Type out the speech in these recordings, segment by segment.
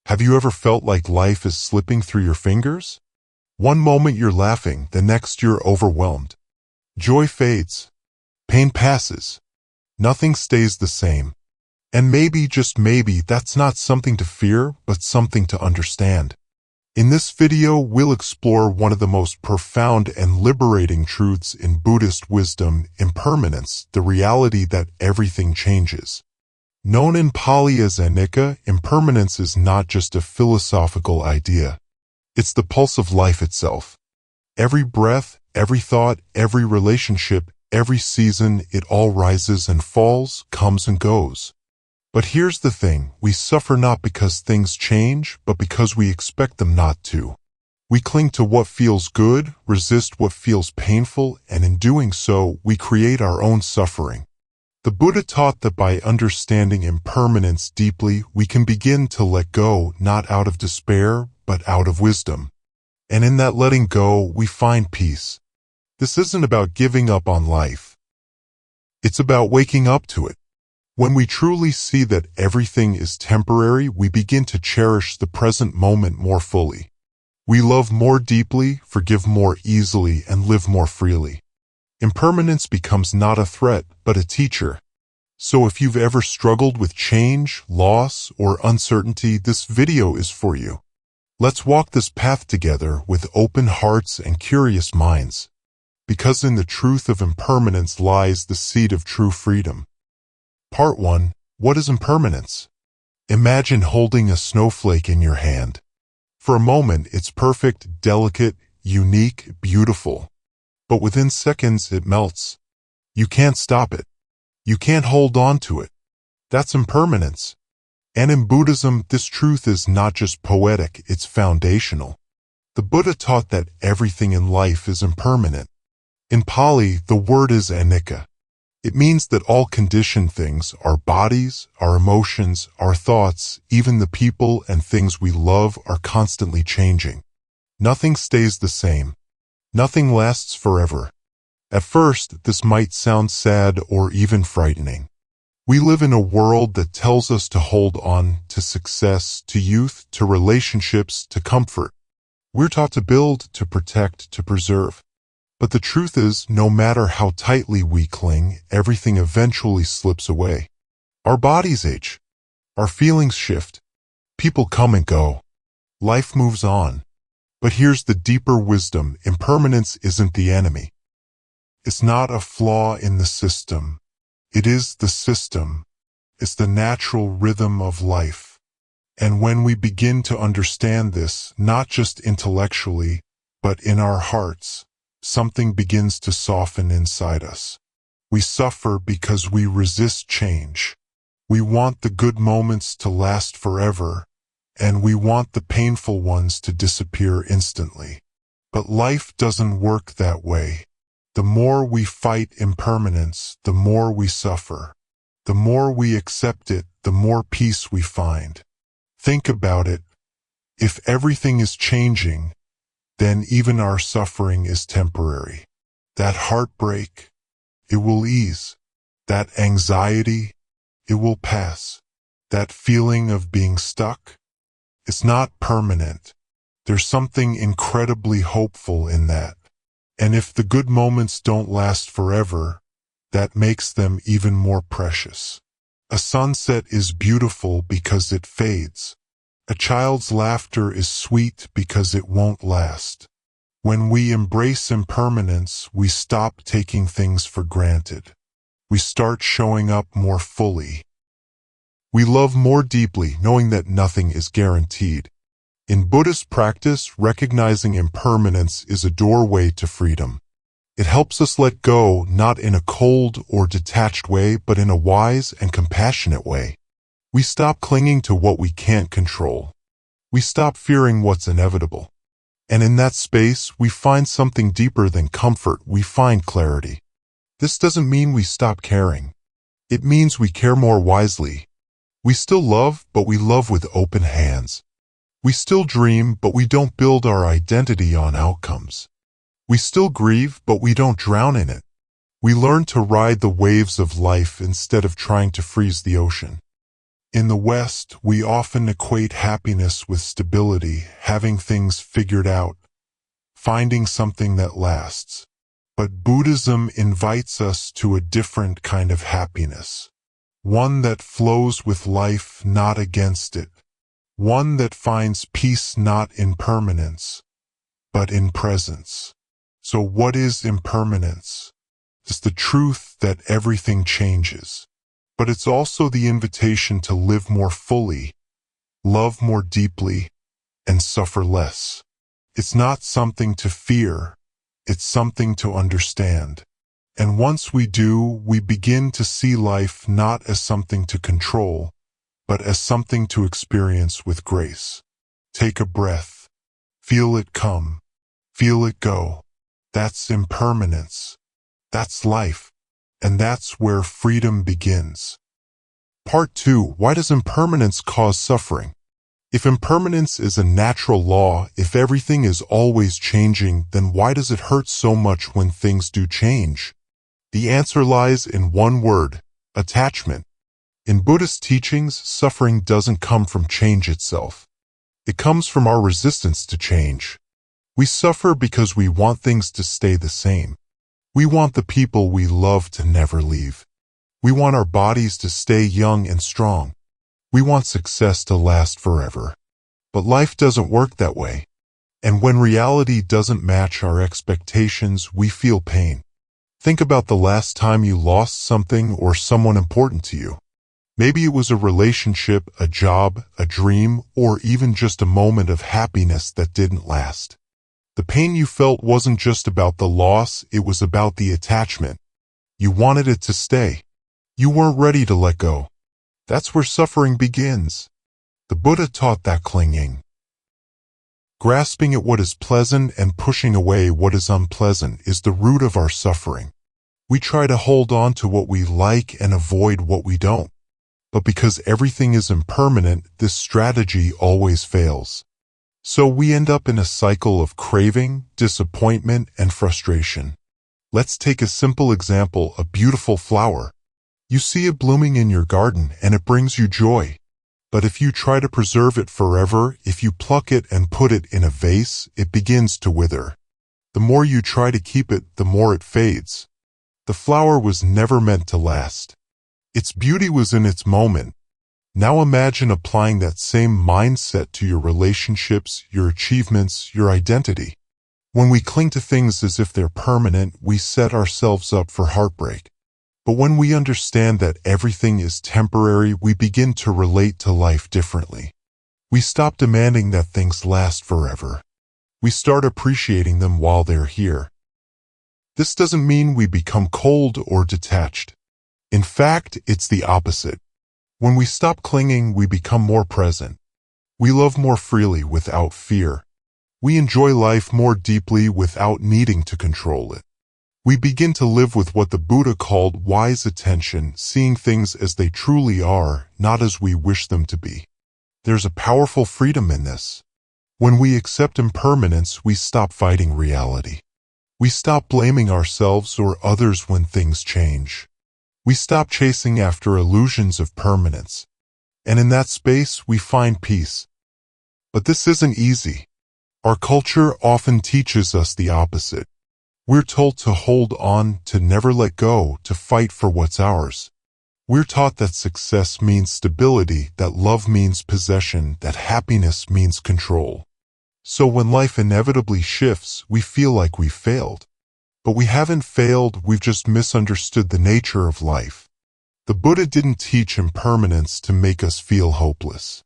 Have you ever felt like life is slipping through your fingers? One moment you're laughing, the next you're overwhelmed. Joy fades. Pain passes. Nothing stays the same. And maybe, just maybe, that's not something to fear, but something to understand. In this video, we'll explore one of the most profound and liberating truths in Buddhist wisdom, impermanence, the reality that everything changes. Known in Pali as anicca, impermanence is not just a philosophical idea. It's the pulse of life itself. Every breath, every thought, every relationship, every season, it all rises and falls, comes and goes. But here's the thing, we suffer not because things change, but because we expect them not to. We cling to what feels good, resist what feels painful, and in doing so, we create our own suffering. The Buddha taught that by understanding impermanence deeply, we can begin to let go, not out of despair, but out of wisdom. And in that letting go, we find peace. This isn't about giving up on life. It's about waking up to it. When we truly see that everything is temporary, we begin to cherish the present moment more fully. We love more deeply, forgive more easily, and live more freely. Impermanence becomes not a threat, but a teacher. So if you've ever struggled with change, loss, or uncertainty, this video is for you. Let's walk this path together with open hearts and curious minds. Because in the truth of impermanence lies the seed of true freedom. Part 1. What is impermanence? Imagine holding a snowflake in your hand. For a moment, it's perfect, delicate, unique, beautiful. But within seconds, it melts. You can't stop it. You can't hold on to it. That's impermanence. And in Buddhism, this truth is not just poetic, it's foundational. The Buddha taught that everything in life is impermanent. In Pali, the word is anicca. It means that all conditioned things, our bodies, our emotions, our thoughts, even the people and things we love, are constantly changing. Nothing stays the same. Nothing lasts forever. At first, this might sound sad or even frightening. We live in a world that tells us to hold on to success, to youth, to relationships, to comfort. We're taught to build, to protect, to preserve. But the truth is, no matter how tightly we cling, everything eventually slips away. Our bodies age. Our feelings shift. People come and go. Life moves on. But here's the deeper wisdom, impermanence isn't the enemy. It's not a flaw in the system. It is the system. It's the natural rhythm of life. And when we begin to understand this, not just intellectually, but in our hearts, something begins to soften inside us. We suffer because we resist change. We want the good moments to last forever, and we want the painful ones to disappear instantly. But life doesn't work that way. The more we fight impermanence, the more we suffer. The more we accept it, the more peace we find. Think about it. If everything is changing, then even our suffering is temporary. That heartbreak, it will ease. That anxiety, it will pass. That feeling of being stuck, it's not permanent. There's something incredibly hopeful in that. And if the good moments don't last forever, that makes them even more precious. A sunset is beautiful because it fades. A child's laughter is sweet because it won't last. When we embrace impermanence, we stop taking things for granted. We start showing up more fully. We love more deeply, knowing that nothing is guaranteed. In Buddhist practice, recognizing impermanence is a doorway to freedom. It helps us let go, not in a cold or detached way, but in a wise and compassionate way. We stop clinging to what we can't control. We stop fearing what's inevitable. And in that space, we find something deeper than comfort, we find clarity. This doesn't mean we stop caring. It means we care more wisely. We still love, but we love with open hands. We still dream, but we don't build our identity on outcomes. We still grieve, but we don't drown in it. We learn to ride the waves of life instead of trying to freeze the ocean. In the West, we often equate happiness with stability, having things figured out, finding something that lasts. But Buddhism invites us to a different kind of happiness. One that flows with life, not against it. One that finds peace not in permanence, but in presence. So what is impermanence? It's the truth that everything changes. But it's also the invitation to live more fully, love more deeply, and suffer less. It's not something to fear, it's something to understand. And once we do, we begin to see life not as something to control, but as something to experience with grace. Take a breath. Feel it come. Feel it go. That's impermanence. That's life. And that's where freedom begins. Part 2. Why does impermanence cause suffering? If impermanence is a natural law, if everything is always changing, then why does it hurt so much when things do change? The answer lies in one word: attachment. In Buddhist teachings, suffering doesn't come from change itself. It comes from our resistance to change. We suffer because we want things to stay the same. We want the people we love to never leave. We want our bodies to stay young and strong. We want success to last forever. But life doesn't work that way. And when reality doesn't match our expectations, we feel pain. Think about the last time you lost something or someone important to you. Maybe it was a relationship, a job, a dream, or even just a moment of happiness that didn't last. The pain you felt wasn't just about the loss, it was about the attachment. You wanted it to stay. You weren't ready to let go. That's where suffering begins. The Buddha taught that clinging, grasping at what is pleasant and pushing away what is unpleasant, is the root of our suffering. We try to hold on to what we like and avoid what we don't. But because everything is impermanent, this strategy always fails. So we end up in a cycle of craving, disappointment, and frustration. Let's take a simple example: a beautiful flower. You see it blooming in your garden and it brings you joy. But if you try to preserve it forever, if you pluck it and put it in a vase, it begins to wither. The more you try to keep it, the more it fades. The flower was never meant to last. Its beauty was in its moment. Now imagine applying that same mindset to your relationships, your achievements, your identity. When we cling to things as if they're permanent, we set ourselves up for heartbreak. But when we understand that everything is temporary, we begin to relate to life differently. We stop demanding that things last forever. We start appreciating them while they're here. This doesn't mean we become cold or detached. In fact, it's the opposite. When we stop clinging, we become more present. We love more freely without fear. We enjoy life more deeply without needing to control it. We begin to live with what the Buddha called wise attention, seeing things as they truly are, not as we wish them to be. There's a powerful freedom in this. When we accept impermanence, we stop fighting reality. We stop blaming ourselves or others when things change. We stop chasing after illusions of permanence. And in that space, we find peace. But this isn't easy. Our culture often teaches us the opposite. We're told to hold on, to never let go, to fight for what's ours. We're taught that success means stability, that love means possession, that happiness means control. So when life inevitably shifts, we feel like we've failed. But we haven't failed, we've just misunderstood the nature of life. The Buddha didn't teach impermanence to make us feel hopeless.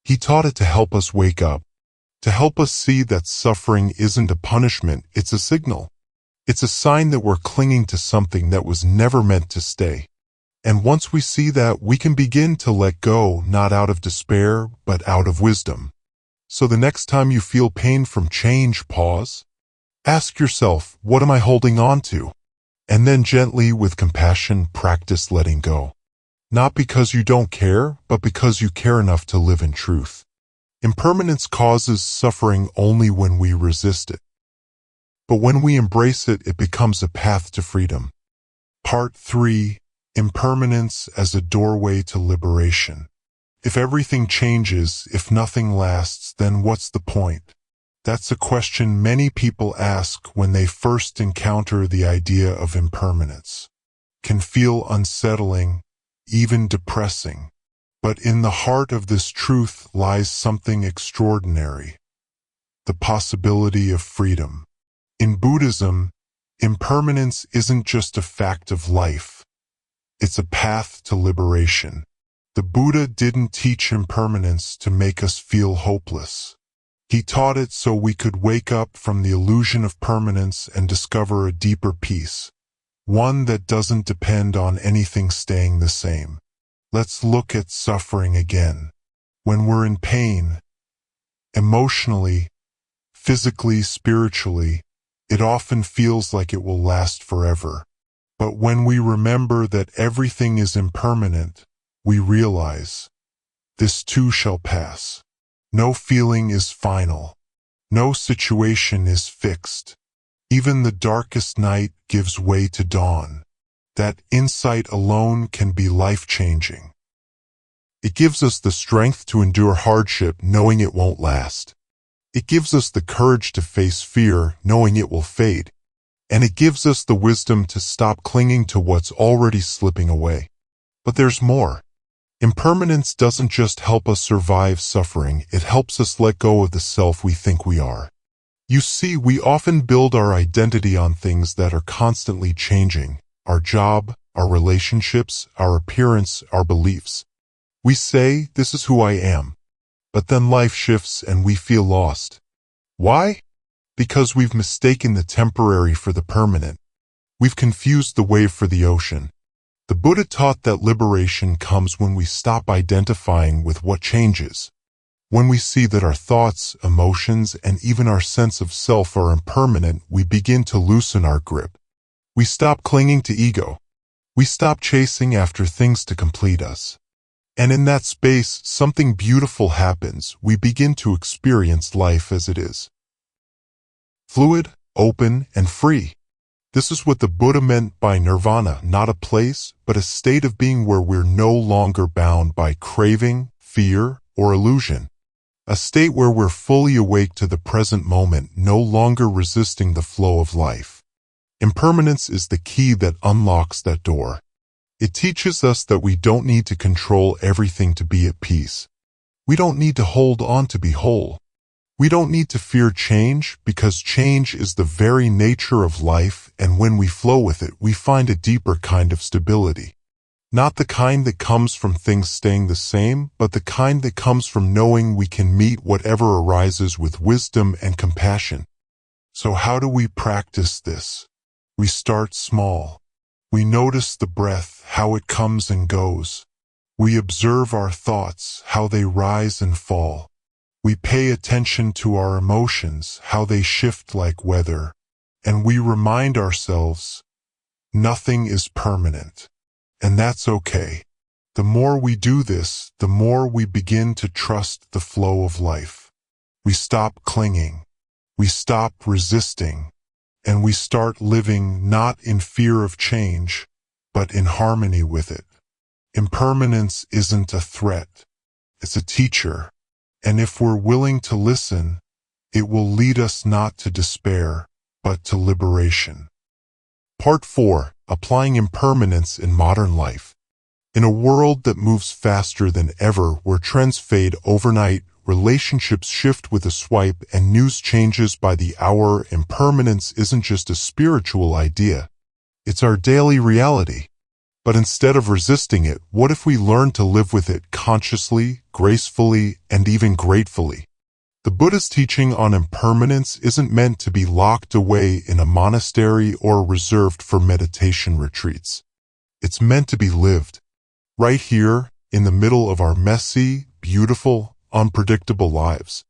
He taught it to help us wake up, to help us see that suffering isn't a punishment, it's a signal. It's a sign that we're clinging to something that was never meant to stay. And once we see that, we can begin to let go, not out of despair, but out of wisdom. So the next time you feel pain from change, pause. Ask yourself, what am I holding on to? And then gently, with compassion, practice letting go. Not because you don't care, but because you care enough to live in truth. Impermanence causes suffering only when we resist it. But when we embrace it, it becomes a path to freedom. Part 3. Impermanence as a doorway to liberation. If everything changes, if nothing lasts, then what's the point? That's a question many people ask when they first encounter the idea of impermanence. Can feel unsettling, even depressing. But in the heart of this truth lies something extraordinary. The possibility of freedom. In Buddhism, impermanence isn't just a fact of life. It's a path to liberation. The Buddha didn't teach impermanence to make us feel hopeless. He taught it so we could wake up from the illusion of permanence and discover a deeper peace, one that doesn't depend on anything staying the same. Let's look at suffering again. When we're in pain, emotionally, physically, spiritually, it often feels like it will last forever. But when we remember that everything is impermanent, we realize, this too shall pass. No feeling is final. No situation is fixed. Even the darkest night gives way to dawn. That insight alone can be life-changing. It gives us the strength to endure hardship knowing it won't last. It gives us the courage to face fear knowing it will fade. And it gives us the wisdom to stop clinging to what's already slipping away. But there's more. Impermanence doesn't just help us survive suffering, it helps us let go of the self we think we are. You see, we often build our identity on things that are constantly changing. Our job, our relationships, our appearance, our beliefs. We say, this is who I am. But then life shifts and we feel lost. Why? Because we've mistaken the temporary for the permanent. We've confused the wave for the ocean. The Buddha taught that liberation comes when we stop identifying with what changes. When we see that our thoughts, emotions, and even our sense of self are impermanent, we begin to loosen our grip. We stop clinging to ego. We stop chasing after things to complete us. And in that space, something beautiful happens. We begin to experience life as it is. Fluid, open, and free. This is what the Buddha meant by nirvana, not a place, but a state of being where we're no longer bound by craving, fear, or illusion. A state where we're fully awake to the present moment, no longer resisting the flow of life. Impermanence is the key that unlocks that door. It teaches us that we don't need to control everything to be at peace. We don't need to hold on to be whole. We don't need to fear change because change is the very nature of life, and when we flow with it, we find a deeper kind of stability. Not the kind that comes from things staying the same, but the kind that comes from knowing we can meet whatever arises with wisdom and compassion. So how do we practice this? We start small. We notice the breath, how it comes and goes. We observe our thoughts, how they rise and fall. We pay attention to our emotions, how they shift like weather. And we remind ourselves, nothing is permanent. And that's okay. The more we do this, the more we begin to trust the flow of life. We stop clinging. We stop resisting. And we start living not in fear of change, but in harmony with it. Impermanence isn't a threat. It's a teacher. And if we're willing to listen, it will lead us not to despair, but to liberation. Part 4. Applying impermanence in modern life. In a world that moves faster than ever, where trends fade overnight, relationships shift with a swipe, and news changes by the hour, impermanence isn't just a spiritual idea. It's our daily reality. But instead of resisting it, what if we learn to live with it consciously, gracefully, and even gratefully? The Buddha's teaching on impermanence isn't meant to be locked away in a monastery or reserved for meditation retreats. It's meant to be lived. Right here, in the middle of our messy, beautiful, unpredictable lives.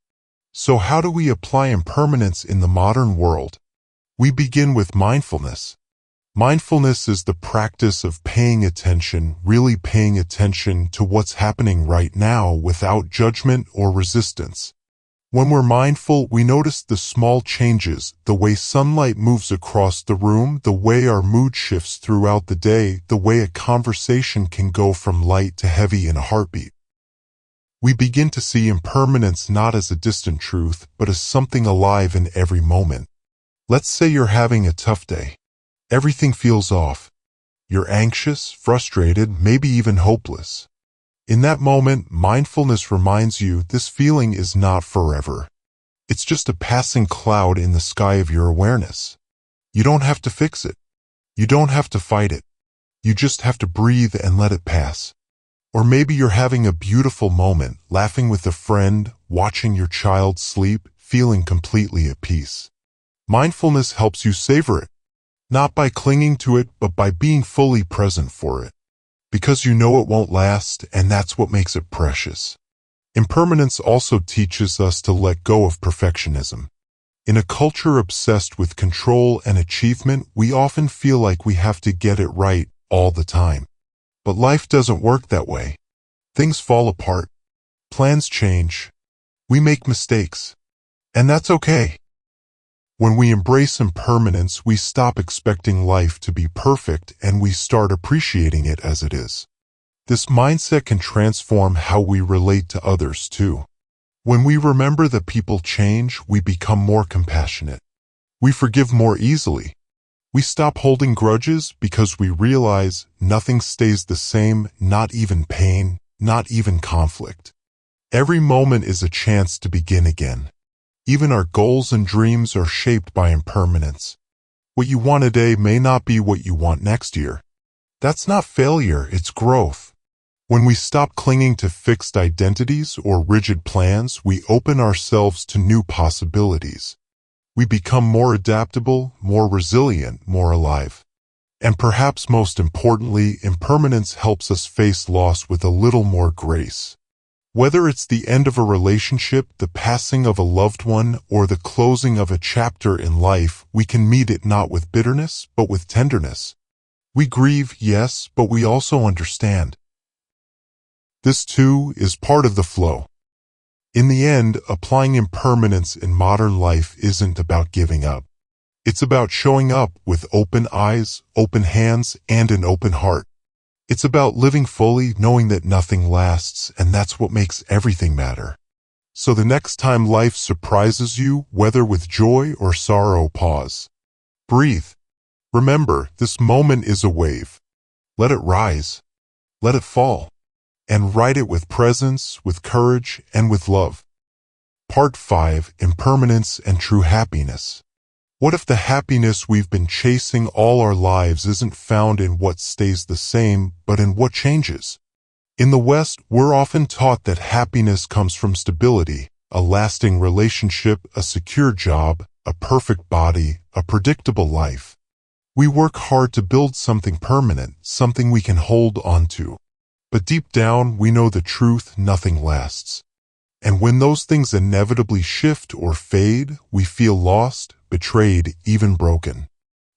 So how do we apply impermanence in the modern world? We begin with mindfulness. Mindfulness is the practice of paying attention, really paying attention to what's happening right now without judgment or resistance. When we're mindful, we notice the small changes, the way sunlight moves across the room, the way our mood shifts throughout the day, the way a conversation can go from light to heavy in a heartbeat. We begin to see impermanence not as a distant truth, but as something alive in every moment. Let's say you're having a tough day. Everything feels off. You're anxious, frustrated, maybe even hopeless. In that moment, mindfulness reminds you this feeling is not forever. It's just a passing cloud in the sky of your awareness. You don't have to fix it. You don't have to fight it. You just have to breathe and let it pass. Or maybe you're having a beautiful moment, laughing with a friend, watching your child sleep, feeling completely at peace. Mindfulness helps you savor it, not by clinging to it, but by being fully present for it. Because you know it won't last, and that's what makes it precious. Impermanence also teaches us to let go of perfectionism. In a culture obsessed with control and achievement, we often feel like we have to get it right all the time. But life doesn't work that way. Things fall apart. Plans change. We make mistakes. And that's okay. When we embrace impermanence, we stop expecting life to be perfect and we start appreciating it as it is. This mindset can transform how we relate to others too. When we remember that people change, we become more compassionate. We forgive more easily. We stop holding grudges because we realize nothing stays the same, not even pain, not even conflict. Every moment is a chance to begin again. Even our goals and dreams are shaped by impermanence. What you want today may not be what you want next year. That's not failure, it's growth. When we stop clinging to fixed identities or rigid plans, we open ourselves to new possibilities. We become more adaptable, more resilient, more alive. And perhaps most importantly, impermanence helps us face loss with a little more grace. Whether it's the end of a relationship, the passing of a loved one, or the closing of a chapter in life, we can meet it not with bitterness, but with tenderness. We grieve, yes, but we also understand. This too is part of the flow. In the end, applying impermanence in modern life isn't about giving up. It's about showing up with open eyes, open hands, and an open heart. It's about living fully, knowing that nothing lasts, and that's what makes everything matter. So the next time life surprises you, whether with joy or sorrow, pause. Breathe. Remember, this moment is a wave. Let it rise. Let it fall. And ride it with presence, with courage, and with love. Part 5: Impermanence and True Happiness. What if the happiness we've been chasing all our lives isn't found in what stays the same, but in what changes? In the West, we're often taught that happiness comes from stability, a lasting relationship, a secure job, a perfect body, a predictable life. We work hard to build something permanent, something we can hold on to. But deep down, we know the truth: nothing lasts. And when those things inevitably shift or fade, we feel lost, betrayed, even broken.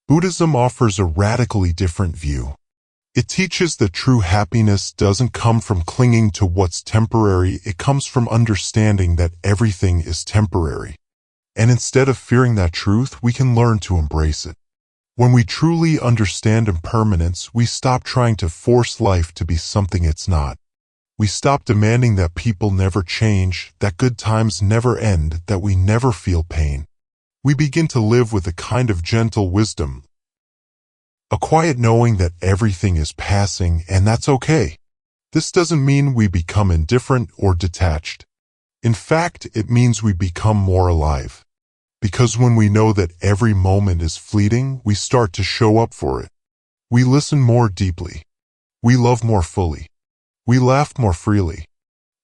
Buddhism offers a radically different view. It teaches that true happiness doesn't come from clinging to what's temporary, it comes from understanding that everything is temporary. And instead of fearing that truth, we can learn to embrace it. When we truly understand impermanence, we stop trying to force life to be something it's not. We stop demanding that people never change, that good times never end, that we never feel pain. We begin to live with a kind of gentle wisdom, a quiet knowing that everything is passing, and that's okay. This doesn't mean we become indifferent or detached. In fact, it means we become more alive. Because when we know that every moment is fleeting, we start to show up for it. We listen more deeply. We love more fully. We laugh more freely.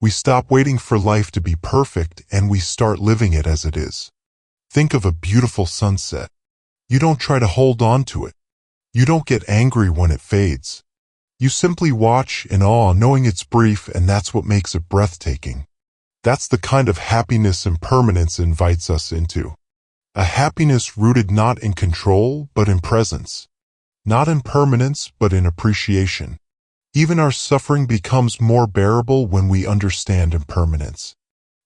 We stop waiting for life to be perfect and we start living it as it is. Think of a beautiful sunset. You don't try to hold on to it. You don't get angry when it fades. You simply watch in awe, knowing it's brief, and that's what makes it breathtaking. That's the kind of happiness impermanence invites us into. A happiness rooted not in control, but in presence. Not in permanence, but in appreciation. Even our suffering becomes more bearable when we understand impermanence.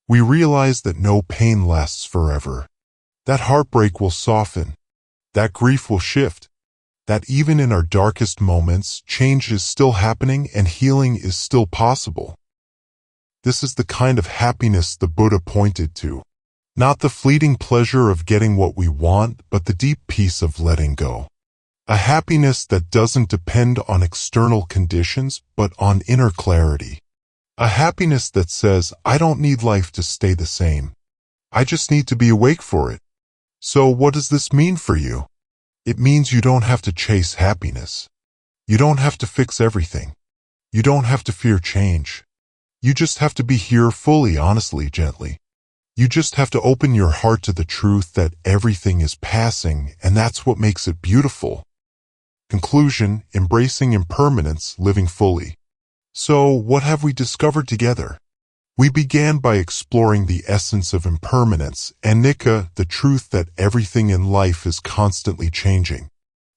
We realize that no pain lasts forever. That heartbreak will soften. That grief will shift. That even in our darkest moments, change is still happening and healing is still possible. This is the kind of happiness the Buddha pointed to. Not the fleeting pleasure of getting what we want, but the deep peace of letting go. A happiness that doesn't depend on external conditions, but on inner clarity. A happiness that says, I don't need life to stay the same. I just need to be awake for it. So what does this mean for you? It means you don't have to chase happiness. You don't have to fix everything. You don't have to fear change. You just have to be here fully, honestly, gently. You just have to open your heart to the truth that everything is passing, and that's what makes it beautiful. Conclusion: embracing impermanence, living fully. So, what have we discovered together? We began by exploring the essence of impermanence, and the truth that everything in life is constantly changing.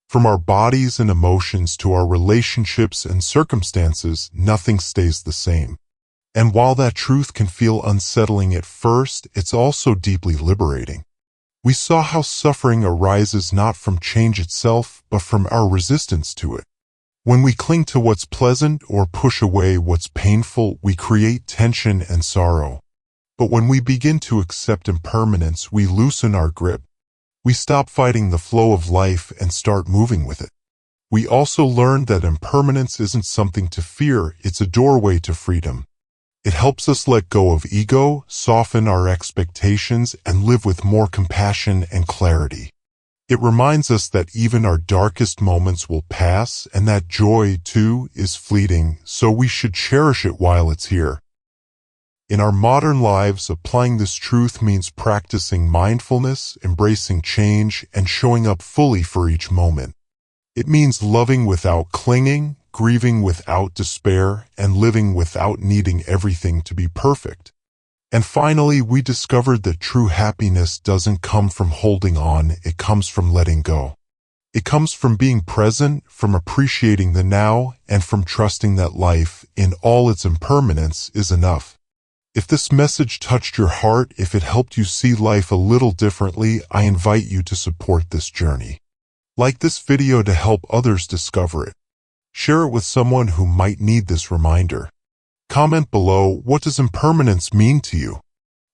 From our bodies and emotions to our relationships and circumstances, nothing stays the same. And while that truth can feel unsettling at first, it's also deeply liberating. We saw how suffering arises not from change itself, but from our resistance to it. When we cling to what's pleasant or push away what's painful, we create tension and sorrow. But when we begin to accept impermanence, we loosen our grip. We stop fighting the flow of life and start moving with it. We also learned that impermanence isn't something to fear, it's a doorway to freedom. It helps us let go of ego, soften our expectations, and live with more compassion and clarity. It reminds us that even our darkest moments will pass, and that joy, too, is fleeting, so we should cherish it while it's here. In our modern lives, applying this truth means practicing mindfulness, embracing change, and showing up fully for each moment. It means loving without clinging, grieving without despair, and living without needing everything to be perfect. And finally, we discovered that true happiness doesn't come from holding on, it comes from letting go. It comes from being present, from appreciating the now, and from trusting that life, in all its impermanence, is enough. If this message touched your heart, if it helped you see life a little differently, I invite you to support this journey. Like this video to help others discover it. Share it with someone who might need this reminder. Comment below, what does impermanence mean to you?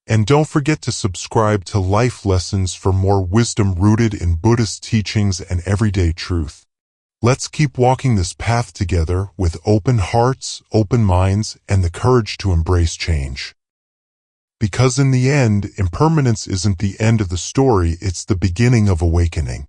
And don't forget to subscribe to Life Lessons for more wisdom rooted in Buddhist teachings and everyday truth. Let's keep walking this path together with open hearts, open minds, and the courage to embrace change. Because in the end, impermanence isn't the end of the story, it's the beginning of awakening.